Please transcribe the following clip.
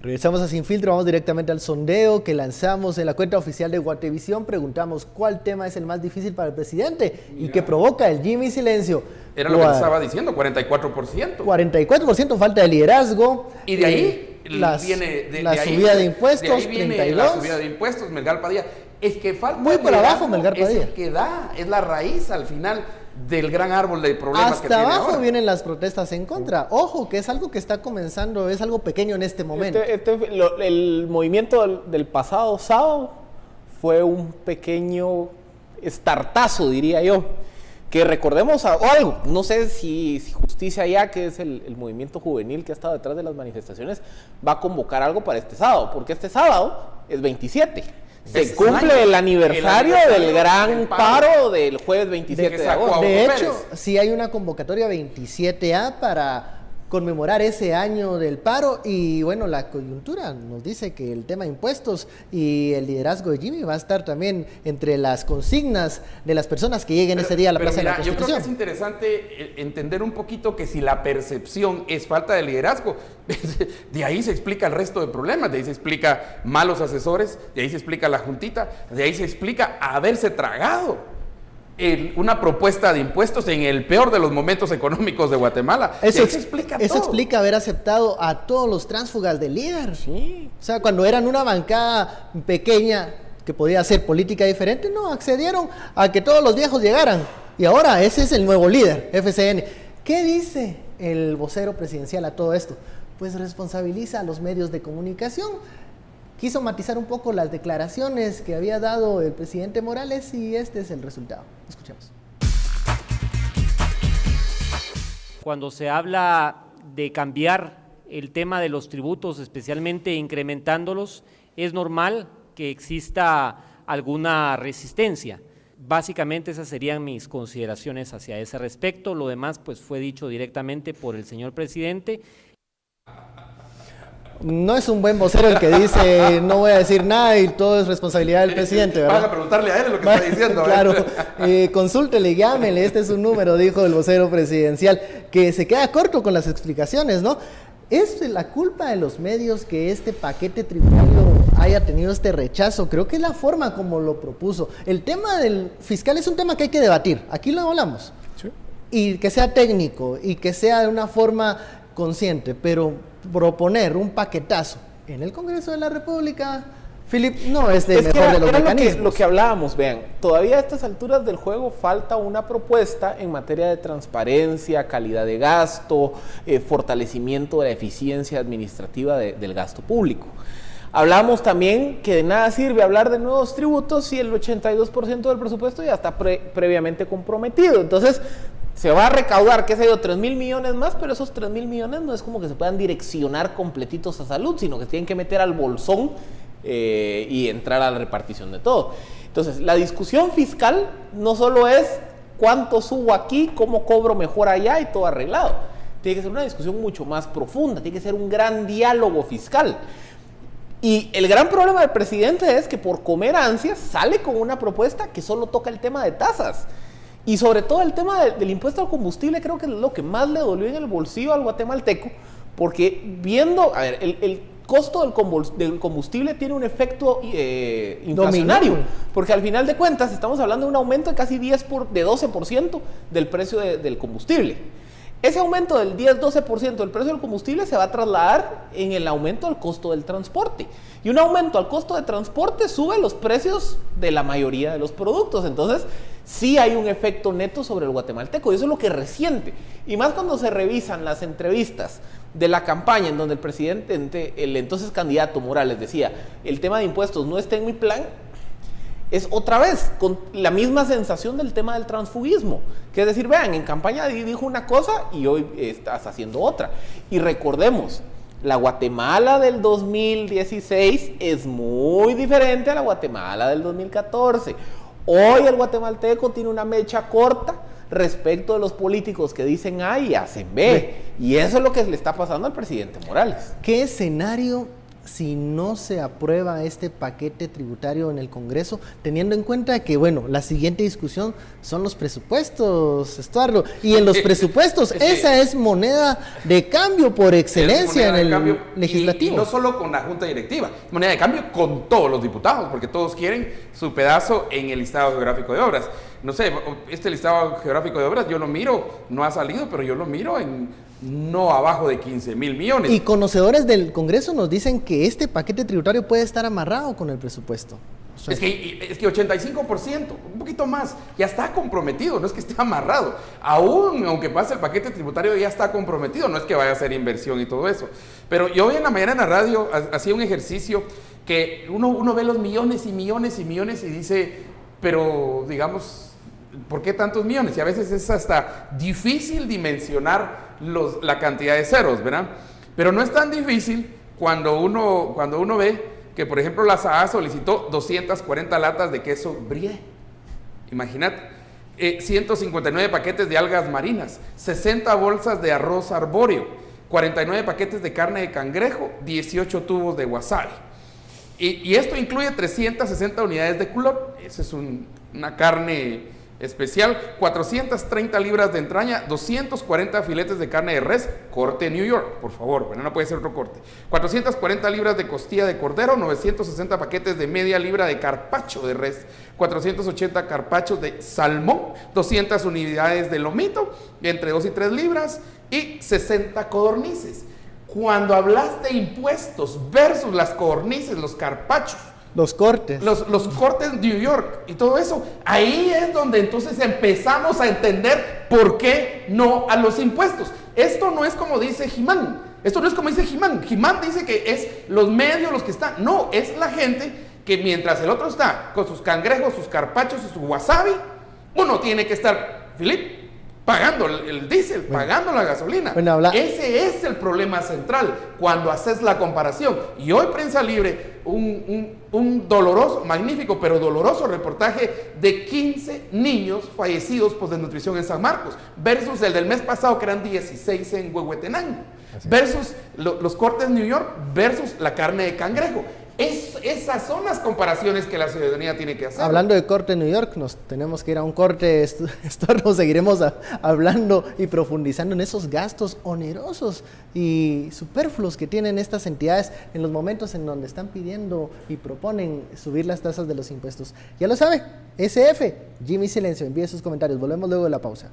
Regresamos a Sin Filtro, vamos directamente al sondeo que lanzamos en la cuenta oficial de Guatevisión. Preguntamos cuál tema es el más difícil para el presidente y que provoca el Jimmy Silencio. Era lo que te estaba diciendo, 44%. 44% falta de liderazgo. Y de ahí viene la subida de impuestos, de ahí viene 32%. La subida de impuestos, Melgar Padilla. Es que falta muy por abajo, Melgar Padilla. Es el que da, es la raíz al final del gran árbol de problemas hasta que tiene abajo ahora. Vienen las protestas en contra. Ojo, que es algo que está comenzando, es algo pequeño en este momento. El movimiento del pasado sábado fue un pequeño estartazo, diría yo. Que recordemos algo, no sé si Justicia Ya, que es el movimiento juvenil que ha estado detrás de las manifestaciones, va a convocar algo para este sábado, porque este sábado es 27. Se cumple el aniversario del gran paro del jueves 27 de agosto. De hecho, sí hay una convocatoria 27A para conmemorar ese año del paro y bueno, la coyuntura nos dice que el tema de impuestos y el liderazgo de Jimmy va a estar también entre las consignas de las personas que lleguen ese día a la Plaza de la Constitución. Yo creo que es interesante entender un poquito que si la percepción es falta de liderazgo, de ahí se explica el resto de problemas, de ahí se explica malos asesores, de ahí se explica la juntita, de ahí se explica haberse tragado una propuesta de impuestos en el peor de los momentos económicos de Guatemala. Eso explica haber aceptado a todos los tránsfugas del líder. Sí. O sea, cuando eran una bancada pequeña que podía hacer política diferente, no, accedieron a que todos los viejos llegaran. Y ahora ese es el nuevo líder, FCN. ¿Qué dice el vocero presidencial a todo esto? Pues responsabiliza a los medios de comunicación. Quiso matizar un poco las declaraciones que había dado el presidente Morales y este es el resultado. Escuchemos. Cuando se habla de cambiar el tema de los tributos, especialmente incrementándolos, es normal que exista alguna resistencia. Básicamente esas serían mis consideraciones hacia ese respecto. Lo demás pues fue dicho directamente por el señor presidente. No es un buen vocero el que dice no voy a decir nada y todo es responsabilidad del presidente, ¿verdad? Van a preguntarle a él lo que está diciendo. Claro, consúltele, llámele, este es su número, dijo el vocero presidencial, que se queda corto con las explicaciones, ¿no? ¿Es la culpa de los medios que este paquete tributario haya tenido este rechazo? Creo que es la forma como lo propuso. El tema del fiscal es un tema que hay que debatir, aquí lo hablamos. Sí. Y que sea técnico y que sea de una forma consciente, pero proponer un paquetazo en el Congreso de la República, Philip, no es de mejor de los mecanismos. Lo que hablábamos, vean, todavía a estas alturas del juego falta una propuesta en materia de transparencia, calidad de gasto, fortalecimiento de la eficiencia administrativa del gasto público. Hablamos también que de nada sirve hablar de nuevos tributos si el 82% del presupuesto ya está previamente comprometido. Entonces, se va a recaudar, qué sé yo, 3,000 millones más, pero esos 3,000 millones no es como que se puedan direccionar completitos a salud, sino que tienen que meter al bolsón y entrar a la repartición de todo. Entonces, la discusión fiscal no solo es cuánto subo aquí, cómo cobro mejor allá y todo arreglado. Tiene que ser una discusión mucho más profunda, tiene que ser un gran diálogo fiscal. Y el gran problema del presidente es que por comer ansias sale con una propuesta que solo toca el tema de tasas. Y sobre todo el tema del impuesto al combustible creo que es lo que más le dolió en el bolsillo al guatemalteco, porque viendo, a ver, el costo del combustible tiene un efecto inflacionario, porque al final de cuentas estamos hablando de un aumento de casi 12% del precio del combustible. Ese aumento del 10-12% del precio del combustible se va a trasladar en el aumento del costo del transporte. Y un aumento al costo de transporte sube los precios de la mayoría de los productos. Entonces, sí hay un efecto neto sobre el guatemalteco. Y eso es lo que resiente. Y más cuando se revisan las entrevistas de la campaña en donde el presidente, el entonces candidato Morales decía, el tema de impuestos no está en mi plan, es otra vez con la misma sensación del tema del transfugismo, que es decir, vean, en campaña dijo una cosa y hoy estás haciendo otra. Y recordemos, la Guatemala del 2016 es muy diferente a la Guatemala del 2014. Hoy el guatemalteco tiene una mecha corta respecto de los políticos que dicen A y hacen B. Y eso es lo que le está pasando al presidente Morales. ¿Qué escenario si no se aprueba este paquete tributario en el Congreso, teniendo en cuenta que, bueno, la siguiente discusión son los presupuestos, Estuardo, y en los presupuestos esa es moneda de cambio por excelencia en el legislativo. Y no solo con la Junta Directiva, moneda de cambio con todos los diputados, porque todos quieren su pedazo en el listado geográfico de obras. No sé, este listado geográfico de obras yo lo miro, no ha salido, pero yo lo miro en no abajo de 15,000 millones. Y conocedores del Congreso nos dicen que este paquete tributario puede estar amarrado con el presupuesto. O sea, Es que 85%, un poquito más, ya está comprometido, no es que esté amarrado. Aún, aunque pase el paquete tributario, ya está comprometido, no es que vaya a ser inversión y todo eso. Pero yo hoy en la mañana en la radio hacía un ejercicio que uno ve los millones y millones y millones y dice, pero digamos, ¿por qué tantos millones? Y a veces es hasta difícil dimensionar la cantidad de ceros, ¿verdad? Pero no es tan difícil cuando uno ve que, por ejemplo, la SAA solicitó 240 latas de queso brie. Imagínate, 159 paquetes de algas marinas, 60 bolsas de arroz arbóreo, 49 paquetes de carne de cangrejo, 18 tubos de wasabi. Y esto incluye 360 unidades de culot, esa es una carne especial, 430 libras de entraña, 240 filetes de carne de res, corte New York, por favor, bueno, no puede ser otro corte, 440 libras de costilla de cordero, 960 paquetes de media libra de carpaccio de res, 480 carpachos de salmón, 200 unidades de lomito, entre 2 y 3 libras, y 60 codornices. Cuando hablas de impuestos versus las codornices, los carpachos, los cortes. Los cortes New York y todo eso, ahí es donde entonces empezamos a entender por qué no a los impuestos. Esto no es como dice Jimán, Jimán dice que es los medios los que están, no, es la gente que mientras el otro está con sus cangrejos, sus carpachos y su wasabi, uno tiene que estar, Filip, pagando el diésel, pagando la gasolina. Ese es el problema central cuando haces la comparación. Y hoy Prensa Libre, un doloroso, magnífico, pero doloroso reportaje de 15 niños fallecidos por desnutrición en San Marcos, versus el del mes pasado que eran 16 en Huehuetenango, versus los cortes New York, versus la carne de cangrejo. Esas son las comparaciones que la ciudadanía tiene que hacer. Hablando de corte en New York, nos tenemos que ir a un corte. Nos seguiremos hablando y profundizando en esos gastos onerosos y superfluos que tienen estas entidades en los momentos en donde están pidiendo y proponen subir las tasas de los impuestos. Ya lo sabe, SF, Jimmy Silencio, envíe sus comentarios. Volvemos luego de la pausa.